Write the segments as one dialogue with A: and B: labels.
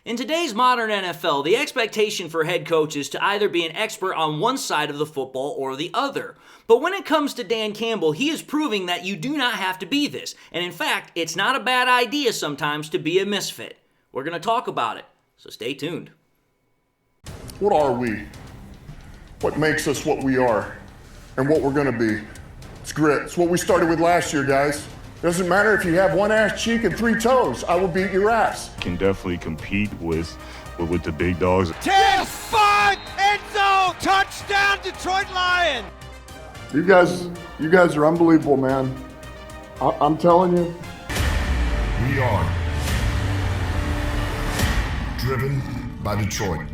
A: In today's modern NFL, the expectation for head coaches is to either be an expert on one side of the football or the other. But when it comes to Dan Campbell, he is proving that you do not have to be this. And in fact, it's not a bad idea sometimes to be a misfit. We're going to talk about it, so stay tuned.
B: What are we? What makes us what we are and what we're going to be? It's grit. It's what we started with last year, guys. Doesn't matter if you have one ass cheek and three toes. I will beat your ass.
C: Can definitely compete with the big dogs.
D: 10, 5, end zone, touchdown, Detroit Lions.
B: You guys are unbelievable, man. I'm telling you.
E: We are driven by Detroit.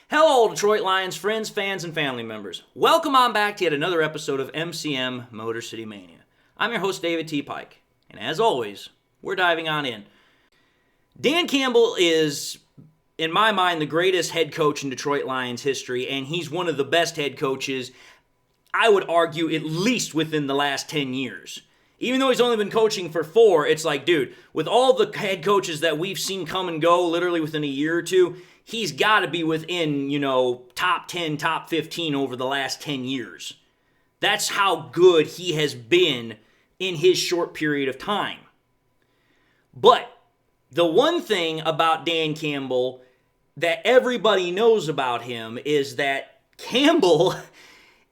A: Hello, Detroit Lions friends, fans, and family members. Welcome on back to yet another episode of MCM Motor City Mania. I'm your host, David T. Pike, and as always, we're diving on in. Dan Campbell is, in my mind, the greatest head coach in Detroit Lions history, and he's one of the best head coaches, I would argue, at least within the last 10 years. Even though he's only been coaching for 4, it's like, dude, with all the head coaches that we've seen come and go literally within a year or two, he's got to be within, top 10, top 15 over the last 10 years. That's how good he has been in his short period of time. But the one thing about Dan Campbell that everybody knows about him is that Campbell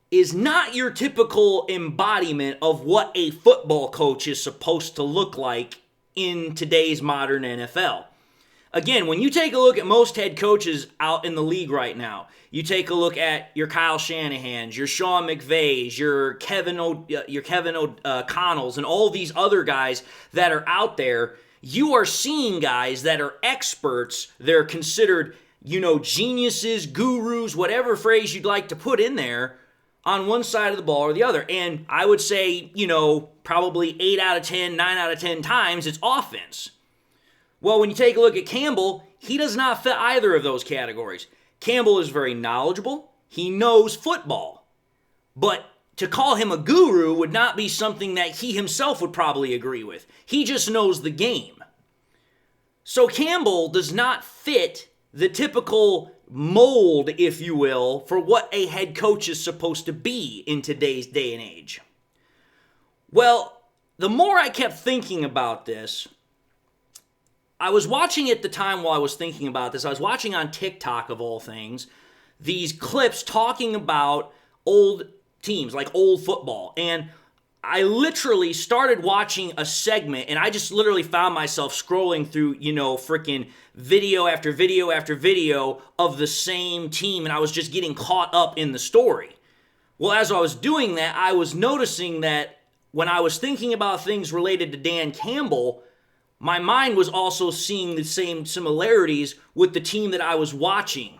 A: is not your typical embodiment of what a football coach is supposed to look like in today's modern NFL. Again, when you take a look at most head coaches out in the league right now, you take a look at your Kyle Shanahans, your Sean McVays, your Kevin O'Connells, and all these other guys that are out there, you are seeing guys that are experts. They're considered, geniuses, gurus, whatever phrase you'd like to put in there, on one side of the ball or the other. And I would say, probably 8 out of 10, 9 out of 10 times, it's offense. Well, when you take a look at Campbell, he does not fit either of those categories. Campbell is very knowledgeable. He knows football. But to call him a guru would not be something that he himself would probably agree with. He just knows the game. So Campbell does not fit the typical mold, if you will, for what a head coach is supposed to be in today's day and age. Well, the more I kept thinking about this, I was watching at the time while I was thinking about this, I was watching on TikTok, of all things, these clips talking about old teams, like old football. And I literally started watching a segment, and I just literally found myself scrolling through, freaking video after video after video of the same team, and I was just getting caught up in the story. Well, as I was doing that, I was noticing that when I was thinking about things related to Dan Campbell, my mind was also seeing the same similarities with the team that I was watching,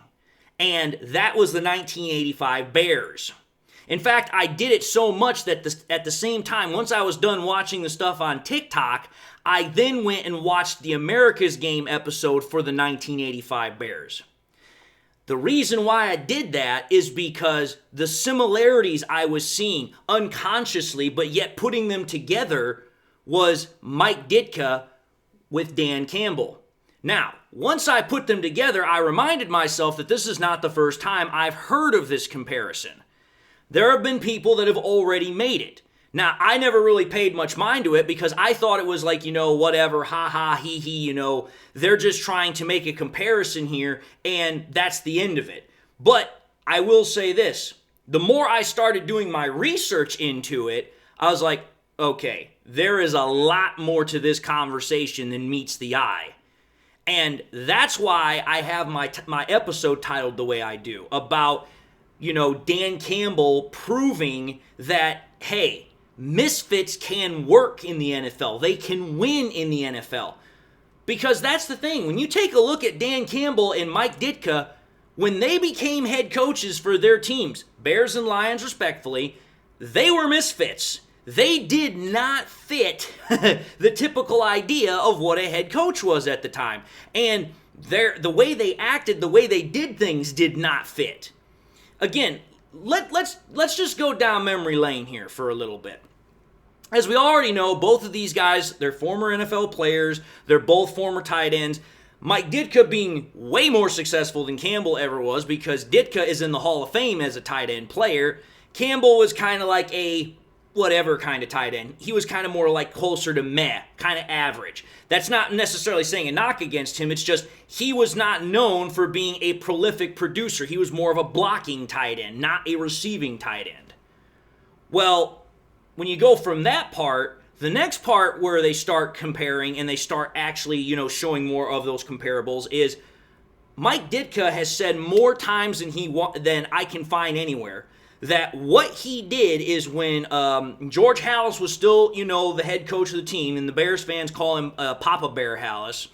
A: and that was the 1985 Bears. In fact, I did it so much that at the same time, once I was done watching the stuff on TikTok, I then went and watched the America's Game episode for the 1985 Bears. The reason why I did that is because the similarities I was seeing unconsciously, but yet putting them together, was Mike Ditka with Dan Campbell. Now, once I put them together, I reminded myself that this is not the first time I've heard of this comparison. There have been people that have already made it. Now, I never really paid much mind to it because I thought it was like, whatever, ha ha, he he, they're just trying to make a comparison here, and that's the end of it. But I will say this, the more I started doing my research into it, I was like, okay, there is a lot more to this conversation than meets the eye. And that's why I have my episode titled the way I do, about, Dan Campbell proving that, hey, misfits can work in the NFL. They can win in the NFL. Because that's the thing. When you take a look at Dan Campbell and Mike Ditka, when they became head coaches for their teams, Bears and Lions respectfully, they were misfits. They did not fit the typical idea of what a head coach was at the time. And the way they acted, the way they did things did not fit. Again, let's just go down memory lane here for a little bit. As we already know, both of these guys, they're former NFL players. They're both former tight ends. Mike Ditka being way more successful than Campbell ever was because Ditka is in the Hall of Fame as a tight end player. Campbell was kind of like a whatever kind of tight end. He was kind of more like closer to meh, kind of average. That's not necessarily saying a knock against him. It's just he was not known for being a prolific producer. He was more of a blocking tight end, not a receiving tight end. Well, when you go from that part, the next part where they start comparing and they start actually, showing more of those comparables is Mike Ditka has said more times than I can find anywhere that what he did is when George Halas was still, the head coach of the team, and the Bears fans call him Papa Bear Halas,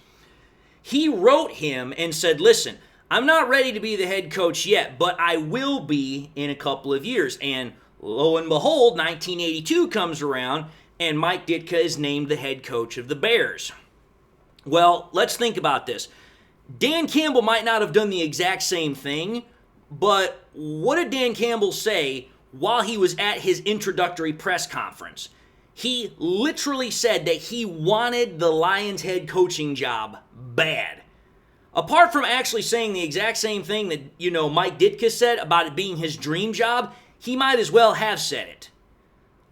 A: he wrote him and said, listen, I'm not ready to be the head coach yet, but I will be in a couple of years. And lo and behold, 1982 comes around, and Mike Ditka is named the head coach of the Bears. Well, let's think about this. Dan Campbell might not have done the exact same thing, but what did Dan Campbell say while he was at his introductory press conference? He literally said that he wanted the Lions head coaching job bad. Apart from actually saying the exact same thing that, Mike Ditka said about it being his dream job, he might as well have said it.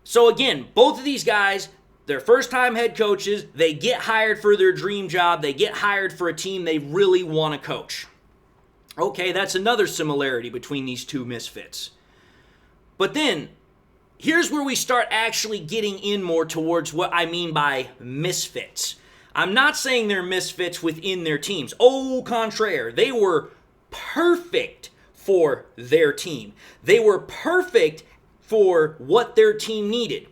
A: So again, both of these guys, they're first-time head coaches. They get hired for their dream job. They get hired for a team they really want to coach. Okay, that's another similarity between these two misfits. But then, here's where we start actually getting in more towards what I mean by misfits. I'm not saying they're misfits within their teams. Au contraire, they were perfect for their team. They were perfect for what their team needed.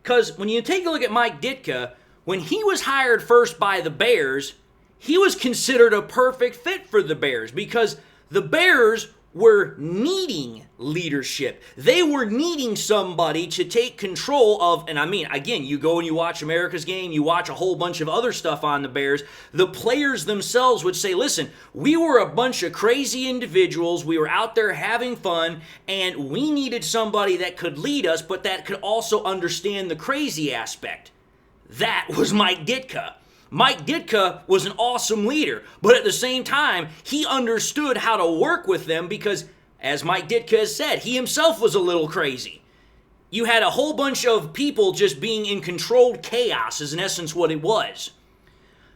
A: Because when you take a look at Mike Ditka, when he was hired first by the Bears, he was considered a perfect fit for the Bears because the Bears were needing leadership. They were needing somebody to take control of, and I mean, again, you go and you watch America's Game, you watch a whole bunch of other stuff on the Bears, the players themselves would say, listen, we were a bunch of crazy individuals, we were out there having fun, and we needed somebody that could lead us, but that could also understand the crazy aspect. That was Mike Ditka. Mike Ditka was an awesome leader, but at the same time, he understood how to work with them because, as Mike Ditka has said, he himself was a little crazy. You had a whole bunch of people just being in controlled chaos is in essence what it was.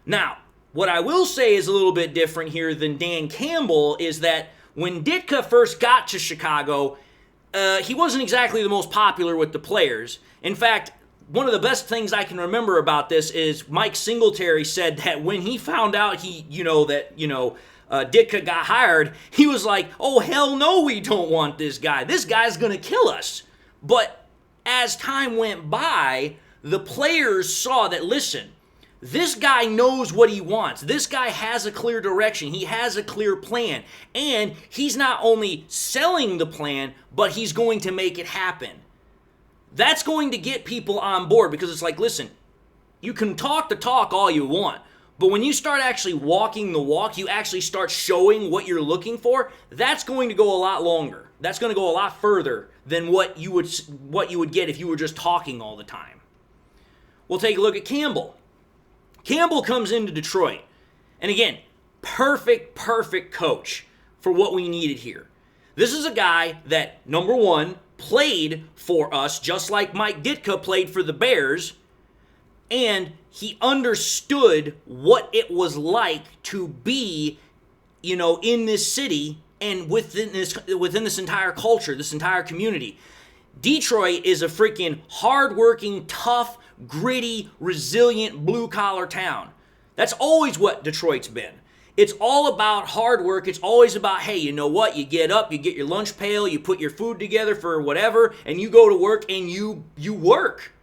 A: Now, what I will say is a little bit different here than Dan Campbell is that when Ditka first got to Chicago, he wasn't exactly the most popular with the players. In fact, one of the best things I can remember about this is Mike Singletary said that when he found out Ditka got hired, he was like, oh, hell no, we don't want this guy. This guy's going to kill us. But as time went by, the players saw that, listen, this guy knows what he wants. This guy has a clear direction. He has a clear plan. And he's not only selling the plan, but he's going to make it happen. That's going to get people on board because it's like, listen, you can talk the talk all you want, but when you start actually walking the walk, you actually start showing what you're looking for, that's going to go a lot longer. That's going to go a lot further than what you would get if you were just talking all the time. We'll take a look at Campbell. Campbell comes into Detroit, and again, perfect coach for what we needed here. This is a guy that, number one, played for us just like Mike Ditka played for the Bears, and he understood what it was like to be, in this city and within this entire culture, this entire community. Detroit is a freaking hardworking, tough, gritty, resilient, blue-collar town. That's always what Detroit's been. It's all about hard work. It's always about, hey, you know what? You get up, you get your lunch pail, you put your food together for whatever, and you go to work and you work.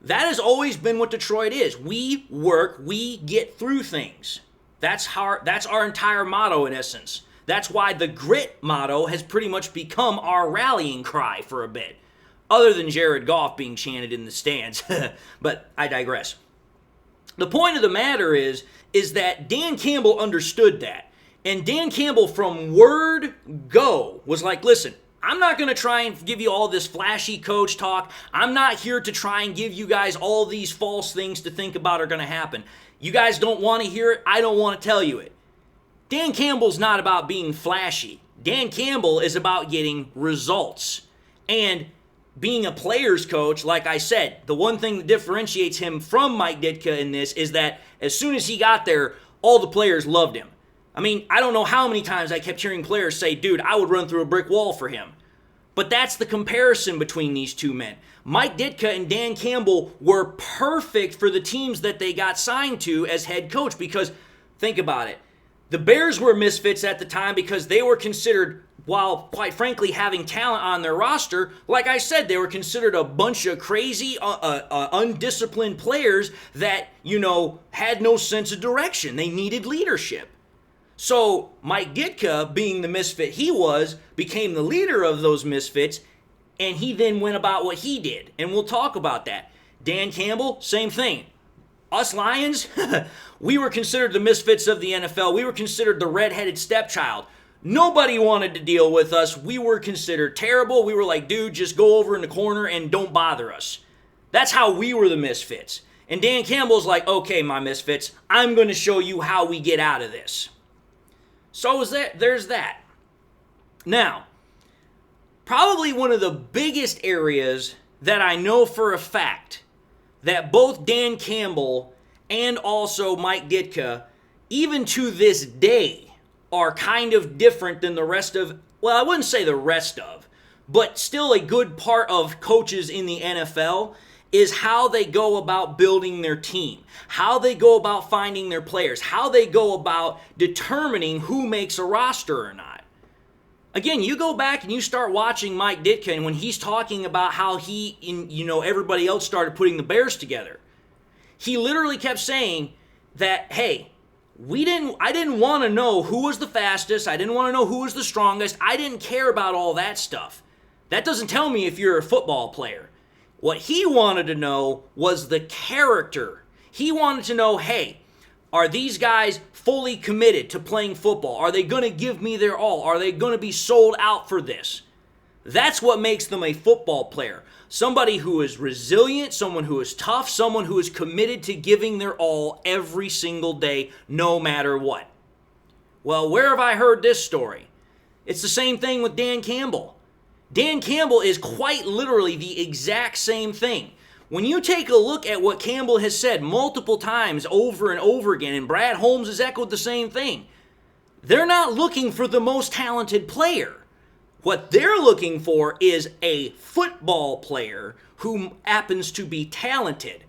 A: That has always been what Detroit is. We work, we get through things. That's our entire motto in essence. That's why the grit motto has pretty much become our rallying cry for a bit. Other than Jared Goff being chanted in the stands. But I digress. The point of the matter is that Dan Campbell understood that. And Dan Campbell from word go was like, listen, I'm not going to try and give you all this flashy coach talk. I'm not here to try and give you guys all these false things to think about are going to happen. You guys don't want to hear it. I don't want to tell you it. Dan Campbell's not about being flashy. Dan Campbell is about getting results. And being a player's coach, like I said, the one thing that differentiates him from Mike Ditka in this is that as soon as he got there, all the players loved him. I mean, I don't know how many times I kept hearing players say, dude, I would run through a brick wall for him. But that's the comparison between these two men. Mike Ditka and Dan Campbell were perfect for the teams that they got signed to as head coach because, think about it, the Bears were misfits at the time because they were considered, while quite frankly having talent on their roster, like I said, they were considered a bunch of crazy, undisciplined players that, had no sense of direction. They needed leadership. So Mike Ditka, being the misfit he was, became the leader of those misfits, and he then went about what he did. And we'll talk about that. Dan Campbell, same thing. Us Lions, we were considered the misfits of the NFL. We were considered the redheaded stepchild. Nobody wanted to deal with us. We were considered terrible. We were like, dude, just go over in the corner and don't bother us. That's how we were the misfits. And Dan Campbell's like, okay, my misfits, I'm going to show you how we get out of this. So there's that. Now, probably one of the biggest areas that I know for a fact that both Dan Campbell and also Mike Ditka, even to this day, are kind of different than the rest of, well, I wouldn't say the rest of, but still a good part of coaches in the NFL, is how they go about building their team, how they go about finding their players, how they go about determining who makes a roster or not. Again, you go back and you start watching Mike Ditka, and when he's talking about how he and everybody else started putting the Bears together, he literally kept saying that, hey, I didn't want to know who was the fastest, I didn't want to know who was the strongest, I didn't care about all that stuff. That doesn't tell me if you're a football player. What he wanted to know was the character. He wanted to know, hey, are these guys fully committed to playing football? Are they going to give me their all? Are they going to be sold out for this? That's what makes them a football player. Somebody who is resilient, someone who is tough, someone who is committed to giving their all every single day, no matter what. Well, where have I heard this story? It's the same thing with Dan Campbell. Dan Campbell is quite literally the exact same thing. When you take a look at what Campbell has said multiple times over and over again, and Brad Holmes has echoed the same thing, they're not looking for the most talented player. What they're looking for is a football player who happens to be talented.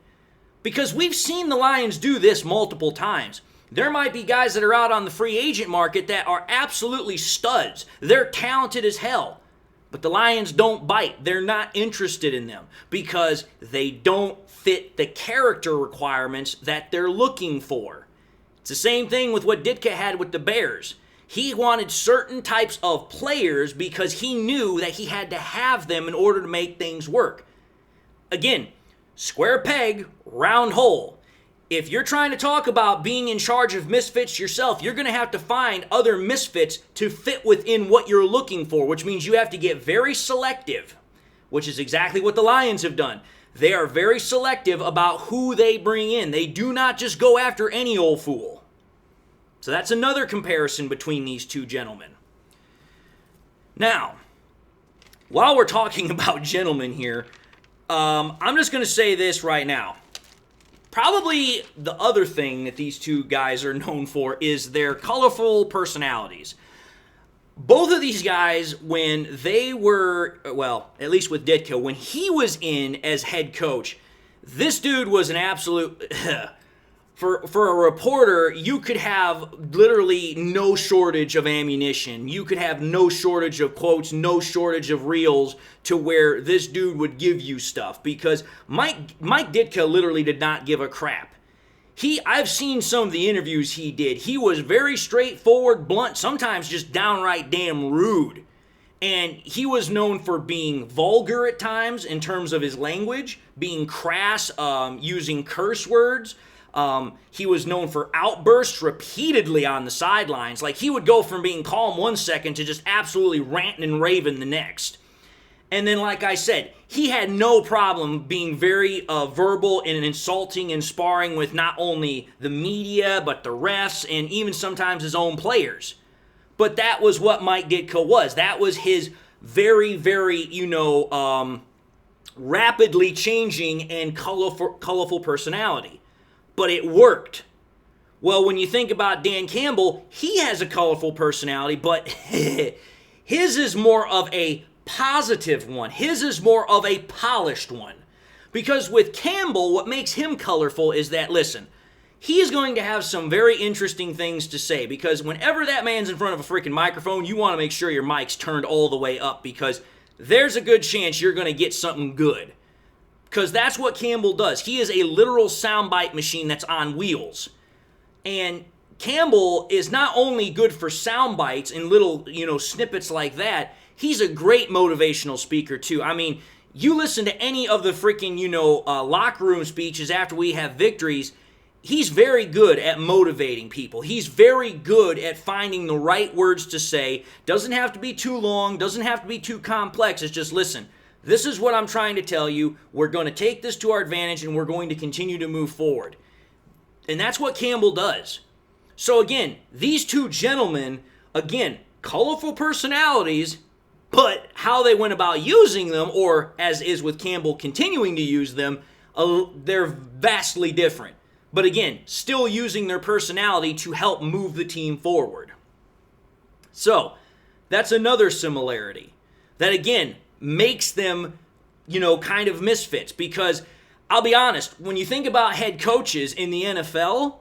A: Because we've seen the Lions do this multiple times. There might be guys that are out on the free agent market that are absolutely studs. They're talented as hell. But the Lions don't bite. They're not interested in them because they don't fit the character requirements that they're looking for. It's the same thing with what Ditka had with the Bears. He wanted certain types of players because he knew that he had to have them in order to make things work. Again, square peg, round hole. If you're trying to talk about being in charge of misfits yourself, you're going to have to find other misfits to fit within what you're looking for, which means you have to get very selective, which is exactly what the Lions have done. They are very selective about who they bring in. They do not just go after any old fool. So that's another comparison between these two gentlemen. Now, while we're talking about gentlemen here, I'm just going to say this right now. Probably the other thing that these two guys are known for is their colorful personalities. Both of these guys, when they were, well, at least with Ditka, when he was in as head coach, this dude was an absolute... For a reporter, you could have literally no shortage of ammunition. You could have no shortage of quotes, no shortage of reels to where this dude would give you stuff. Because Mike Ditka literally did not give a crap. I've seen some of the interviews he did. He was very straightforward, blunt, sometimes just downright damn rude. And he was known for being vulgar at times in terms of his language, being crass, using curse words. He was known for outbursts repeatedly on the sidelines. Like, he would go from being calm one second to just absolutely ranting and raving the next. And then, like I said, he had no problem being very verbal and insulting and sparring with not only the media, but the refs, and even sometimes his own players. But that was what Mike Ditka was. That was his very, very, rapidly changing and colorful personality. But it worked. Well, when you think about Dan Campbell, he has a colorful personality, but his is more of a positive one. His is more of a polished one. Because with Campbell, what makes him colorful is that, listen, he is going to have some very interesting things to say, because whenever that man's in front of a freaking microphone, you want to make sure your mic's turned all the way up, because there's a good chance you're going to get something good. Because that's what Campbell does. He is a literal soundbite machine that's on wheels. And Campbell is not only good for sound bites and little, snippets like that, he's a great motivational speaker too. I mean, you listen to any of the freaking, locker room speeches after we have victories, he's very good at motivating people. He's very good at finding the right words to say. Doesn't have to be too long, doesn't have to be too complex. It's just, listen, this is what I'm trying to tell you. We're going to take this to our advantage and we're going to continue to move forward. And that's what Campbell does. So again, these two gentlemen, again, colorful personalities, but how they went about using them, or as is with Campbell continuing to use them, they're vastly different. But again, still using their personality to help move the team forward. So, that's another similarity that again makes them, kind of misfits, because I'll be honest, when you think about head coaches in the NFL,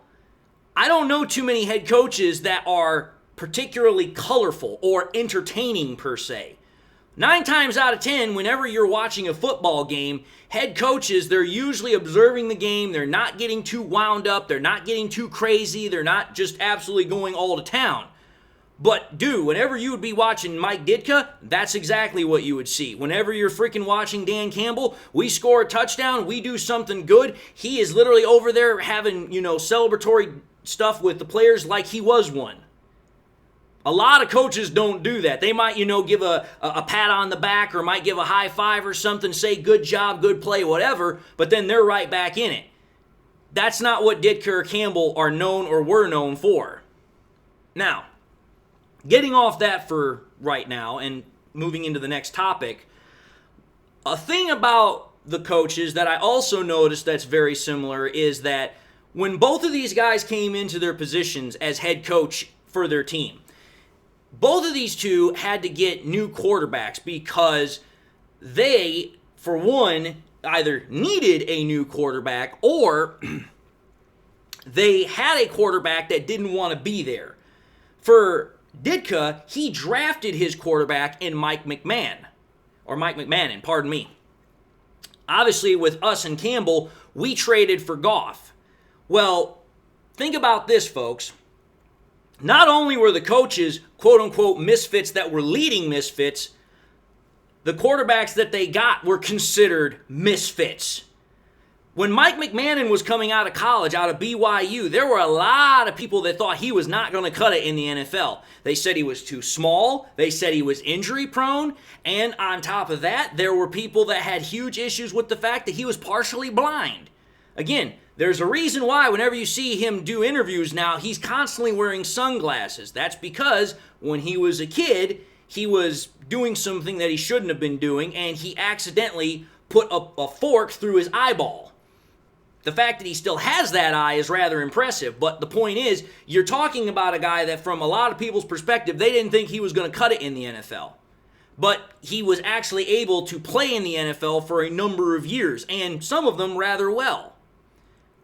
A: I don't know too many head coaches that are particularly colorful or entertaining per se. 9 times out of 10, whenever you're watching a football game, head coaches, they're usually observing the game, they're not getting too wound up, they're not getting too crazy, they're not just absolutely going all to town. But, dude, whenever you would be watching Mike Ditka, that's exactly what you would see. Whenever you're freaking watching Dan Campbell, we score a touchdown, we do something good, he is literally over there having, celebratory stuff with the players like he was one. A lot of coaches don't do that. They might, give a pat on the back, or might give a high five or something, say good job, good play, whatever, but then they're right back in it. That's not what Ditka or Campbell are known or were known for. Now, getting off that for right now and moving into the next topic, a thing about the coaches that I also noticed that's very similar is that when both of these guys came into their positions as head coach for their team, both of these two had to get new quarterbacks because they, for one, either needed a new quarterback or they had a quarterback that didn't want to be there. For Ditka, he drafted his quarterback in Mike McMahon, pardon me. Obviously, with us and Campbell, we traded for Goff. Well, think about this, folks. Not only were the coaches, quote-unquote, misfits that were leading misfits, the quarterbacks that they got were considered misfits. When Mike McMahon was coming out of college, out of BYU, there were a lot of people that thought he was not going to cut it in the NFL. They said he was too small. They said he was injury prone. And on top of that, there were people that had huge issues with the fact that he was partially blind. Again, there's a reason why whenever you see him do interviews now, he's constantly wearing sunglasses. That's because when he was a kid, he was doing something that he shouldn't have been doing, and he accidentally put a fork through his eyeball. The fact that he still has that eye is rather impressive, but the point is, you're talking about a guy that from a lot of people's perspective, they didn't think he was going to cut it in the NFL. But he was actually able to play in the NFL for a number of years, and some of them rather well.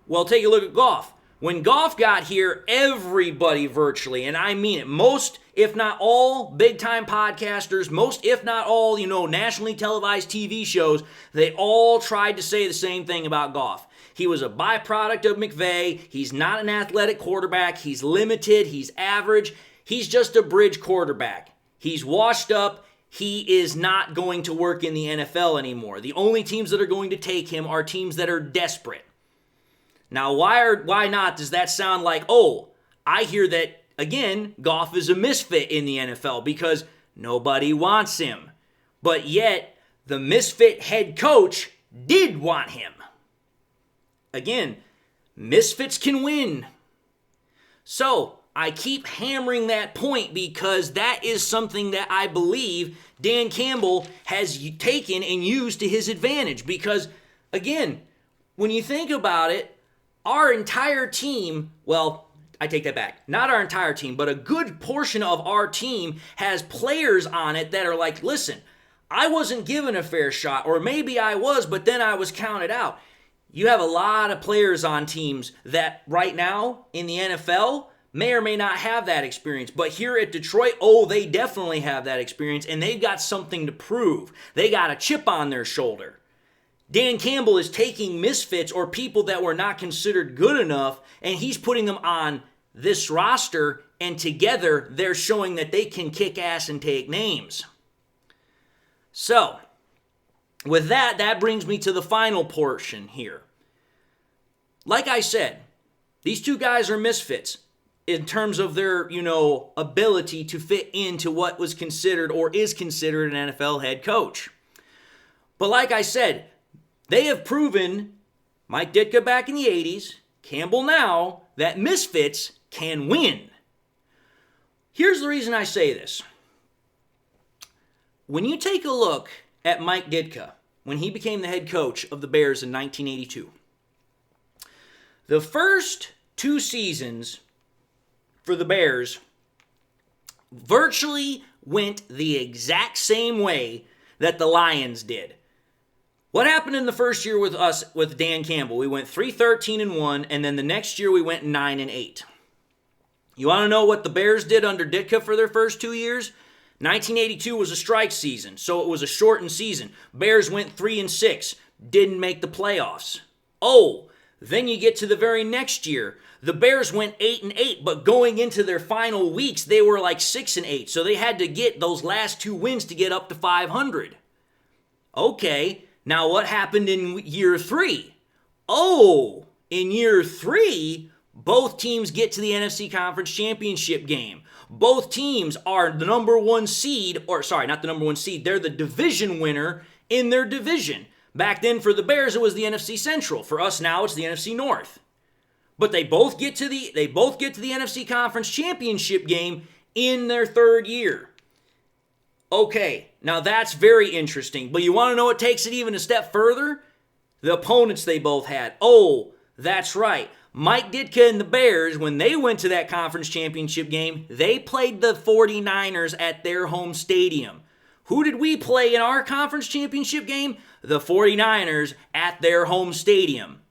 A: Well, take a look at Goff. When Goff got here, everybody virtually, and I mean it, most, if not all, big-time podcasters, most, if not all, nationally televised TV shows, they all tried to say the same thing about Goff. He was a byproduct of McVay. He's not an athletic quarterback. He's limited. He's average. He's just a bridge quarterback. He's washed up. He is not going to work in the NFL anymore. The only teams that are going to take him are teams that are desperate. Now, why not does that sound like, I hear that, again, Goff is a misfit in the NFL because nobody wants him. But yet, the misfit head coach did want him. Again, misfits can win. So, I keep hammering that point because that is something that I believe Dan Campbell has taken and used to his advantage. Because, again, when you think about it, our entire team, well, I take that back. Not our entire team, but a good portion of our team has players on it that are like, listen, I wasn't given a fair shot, or maybe I was, but then I was counted out. You have a lot of players on teams that right now in the NFL may or may not have that experience. But here at Detroit, they definitely have that experience, and they've got something to prove. They got a chip on their shoulder. Dan Campbell is taking misfits or people that were not considered good enough, and he's putting them on this roster, and together they're showing that they can kick ass and take names. So, with that brings me to the final portion here. Like I said, these two guys are misfits in terms of their, ability to fit into what was considered or is considered an NFL head coach. But like I said, they have proven, Mike Ditka back in the 80s, Campbell now, that misfits can win. Here's the reason I say this. When you take a look at Mike Ditka, when he became the head coach of the Bears in 1982, the first 2 seasons for the Bears virtually went the exact same way that the Lions did. What happened in the first year with us, with Dan Campbell? We went 3-13-1, and then the next year we went 9-8. You want to know what the Bears did under Ditka for their first 2 years? 1982 was a strike season, so it was a shortened season. Bears went 3-6, didn't make the playoffs. Then you get to the very next year. The Bears went 8-8, but going into their final weeks, they were like 6-8, so they had to get those last 2 wins to get up to 500. Okay, now what happened in year 3? In year 3, both teams get to the NFC Conference Championship game. Both teams are the number 1 seed, not the number 1 seed, they're the division winner in their division. Back then for the Bears, it was the NFC Central. For us now, it's the NFC North. But they both get to the NFC Conference Championship game in their 3rd year. Okay, now that's very interesting. But you want to know what takes it even a step further? The opponents they both had. That's right. Mike Ditka and the Bears, when they went to that conference championship game, they played the 49ers at their home stadium. Who did we play in our conference championship game? The 49ers at their home stadium.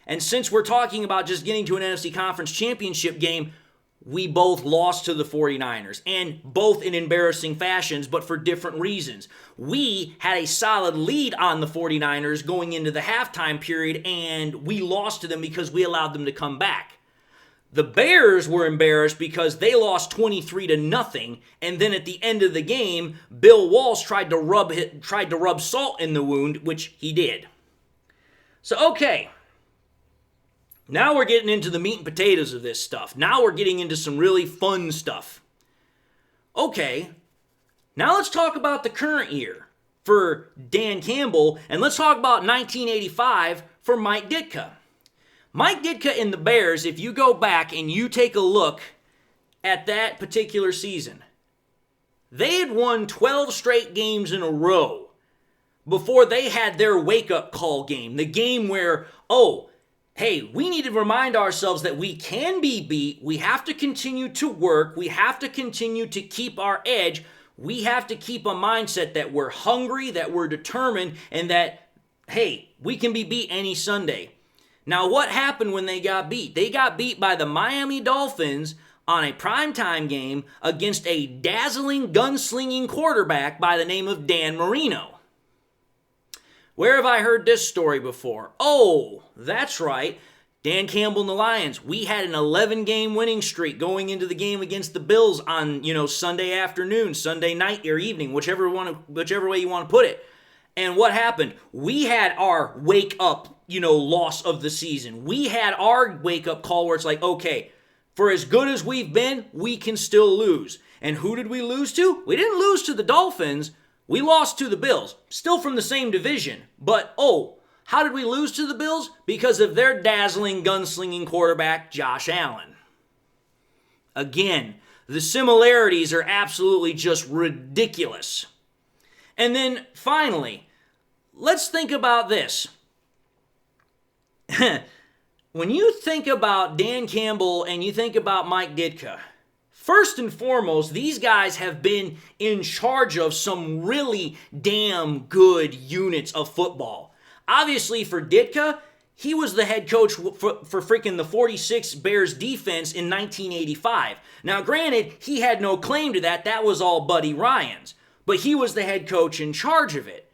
A: And since we're talking about just getting to an NFC Conference Championship game, we both lost to the 49ers, and both in embarrassing fashions, but for different reasons. We had a solid lead on the 49ers going into the halftime period, and we lost to them because we allowed them to come back. The Bears were embarrassed because they lost 23-0, and then at the end of the game, Bill Walsh tried to rub salt in the wound, which he did. So, okay. Now we're getting into the meat and potatoes of this stuff. Now we're getting into some really fun stuff. Okay, now let's talk about the current year for Dan Campbell, and let's talk about 1985 for Mike Ditka. Mike Ditka and the Bears, if you go back and you take a look at that particular season, they had won 12 straight games in a row before they had their wake-up call game. The game where, hey, we need to remind ourselves that we can be beat. We have to continue to work. We have to continue to keep our edge. We have to keep a mindset that we're hungry, that we're determined, and that, hey, we can be beat any Sunday. Now, what happened when they got beat? They got beat by the Miami Dolphins on a primetime game against a dazzling, gunslinging quarterback by the name of Dan Marino. Where have I heard this story before? That's right. Dan Campbell and the Lions. We had an 11-game winning streak going into the game against the Bills on, Sunday afternoon, Sunday night or evening, whichever way you want to put it. And what happened? We had our wake-up, loss of the season. We had our wake-up call where it's like, okay, for as good as we've been, we can still lose. And who did we lose to? We didn't lose to the Dolphins. We lost to the Bills, still from the same division, but how did we lose to the Bills? Because of their dazzling, gunslinging quarterback, Josh Allen. Again, the similarities are absolutely just ridiculous. And then, finally, let's think about this. When you think about Dan Campbell and you think about Mike Ditka, first and foremost, these guys have been in charge of some really damn good units of football. Obviously, for Ditka, he was the head coach for freaking the 46 Bears defense in 1985. Now, granted, he had no claim to that. That was all Buddy Ryan's. But he was the head coach in charge of it.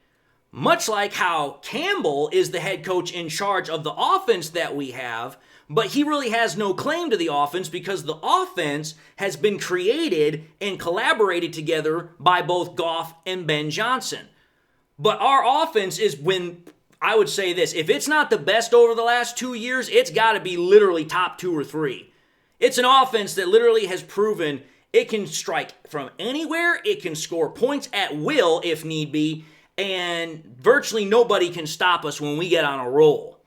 A: Much like how Campbell is the head coach in charge of the offense that we have, but he really has no claim to the offense because the offense has been created and collaborated together by both Goff and Ben Johnson. But our offense is, when I would say this, if it's not the best over the last 2 years, it's got to be literally top 2 or 3. It's an offense that literally has proven it can strike from anywhere, it can score points at will if need be, and virtually nobody can stop us when we get on a roll.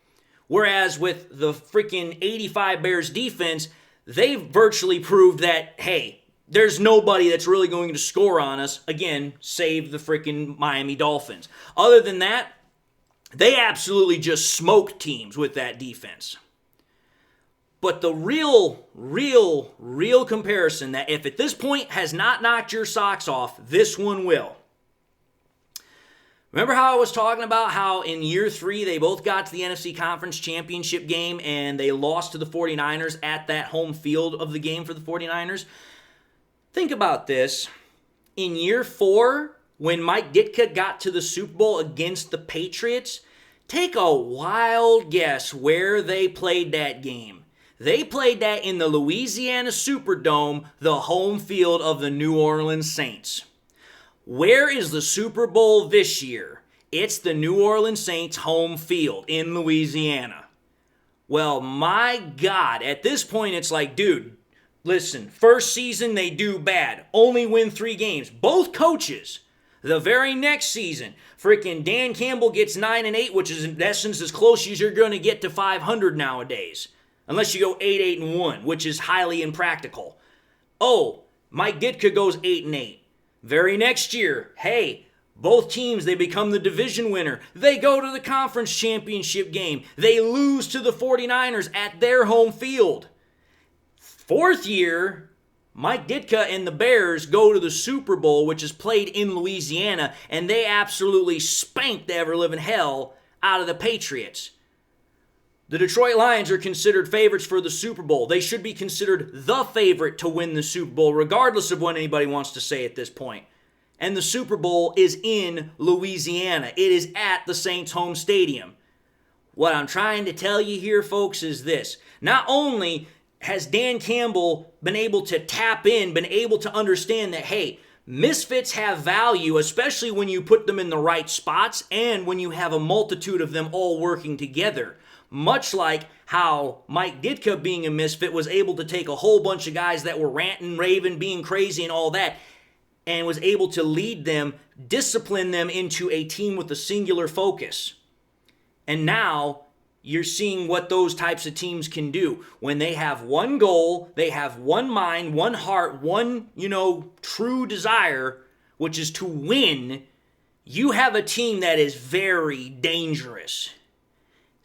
A: Whereas with the freaking 85 Bears defense, they virtually proved that, hey, there's nobody that's really going to score on us, again, save the freaking Miami Dolphins. Other than that, they absolutely just smoked teams with that defense. But the real comparison that, if at this point has not knocked your socks off, this one will. Remember how I was talking about how in year 3 they both got to the NFC Conference Championship game and they lost to the 49ers at that home field of the game for the 49ers? Think about this. In year 4, when Mike Ditka got to the Super Bowl against the Patriots, take a wild guess where they played that game. They played that in the Louisiana Superdome, the home field of the New Orleans Saints. Where is the Super Bowl this year? It's the New Orleans Saints home field in Louisiana. Well, my God, at this point it's like, dude, listen, first season they do bad, only win 3 games. Both coaches. The very next season, freaking Dan Campbell gets 9-8, which is in essence as close as you're going to get to 500 nowadays. Unless you go 8-1, which is highly impractical. Mike Ditka goes 8-8. Very next year, hey, both teams, they become the division winner. They go to the conference championship game. They lose to the 49ers at their home field. 4th year, Mike Ditka and the Bears go to the Super Bowl, which is played in Louisiana, and they absolutely spanked the ever-living hell out of the Patriots. The Detroit Lions are considered favorites for the Super Bowl. They should be considered the favorite to win the Super Bowl, regardless of what anybody wants to say at this point. And the Super Bowl is in Louisiana. It is at the Saints' home stadium. What I'm trying to tell you here, folks, is this. Not only has Dan Campbell been able to tap in, been able to understand that, hey, misfits have value, especially when you put them in the right spots and when you have a multitude of them all working together. Much like how Mike Ditka, being a misfit, was able to take a whole bunch of guys that were ranting, raving, being crazy and all that, and was able to lead them, discipline them into a team with a singular focus. And now you're seeing what those types of teams can do. When they have one goal, they have one mind, one heart, one, true desire, which is to win, you have a team that is very dangerous.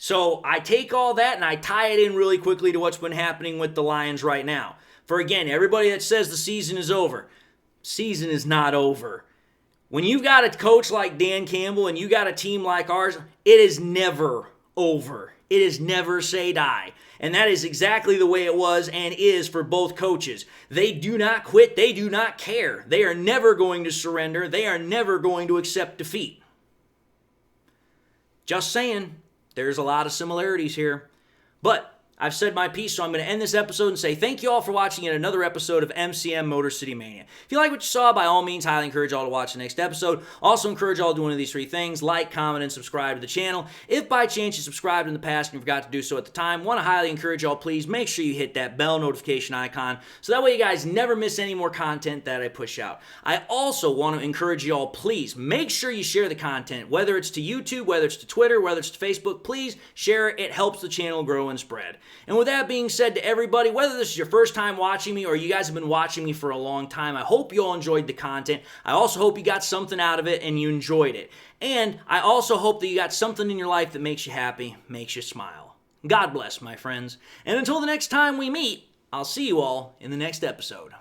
A: So I take all that and I tie it in really quickly to what's been happening with the Lions right now. For again, everybody that says the season is over, season is not over. When you've got a coach like Dan Campbell and you got a team like ours, it is never over. It is never say die. And that is exactly the way it was and is for both coaches. They do not quit. They do not care. They are never going to surrender. They are never going to accept defeat. Just saying. There's a lot of similarities here. But I've said my piece, so I'm going to end this episode and say thank you all for watching yet another episode of MCM Motor City Mania. If you like what you saw, by all means, highly encourage all to watch the next episode. Also encourage all to do one of these three things: like, comment, and subscribe to the channel. If by chance you subscribed in the past and you forgot to do so at the time, want to highly encourage y'all, please make sure you hit that bell notification icon so that way you guys never miss any more content that I push out. I also want to encourage y'all, please make sure you share the content, whether it's to YouTube, whether it's to Twitter, whether it's to Facebook. Please share it. It helps the channel grow and spread. And with that being said, to everybody, whether this is your first time watching me or you guys have been watching me for a long time, I hope you all enjoyed the content. I also hope you got something out of it and you enjoyed it. And I also hope that you got something in your life that makes you happy, makes you smile. God bless, my friends. And until the next time we meet, I'll see you all in the next episode.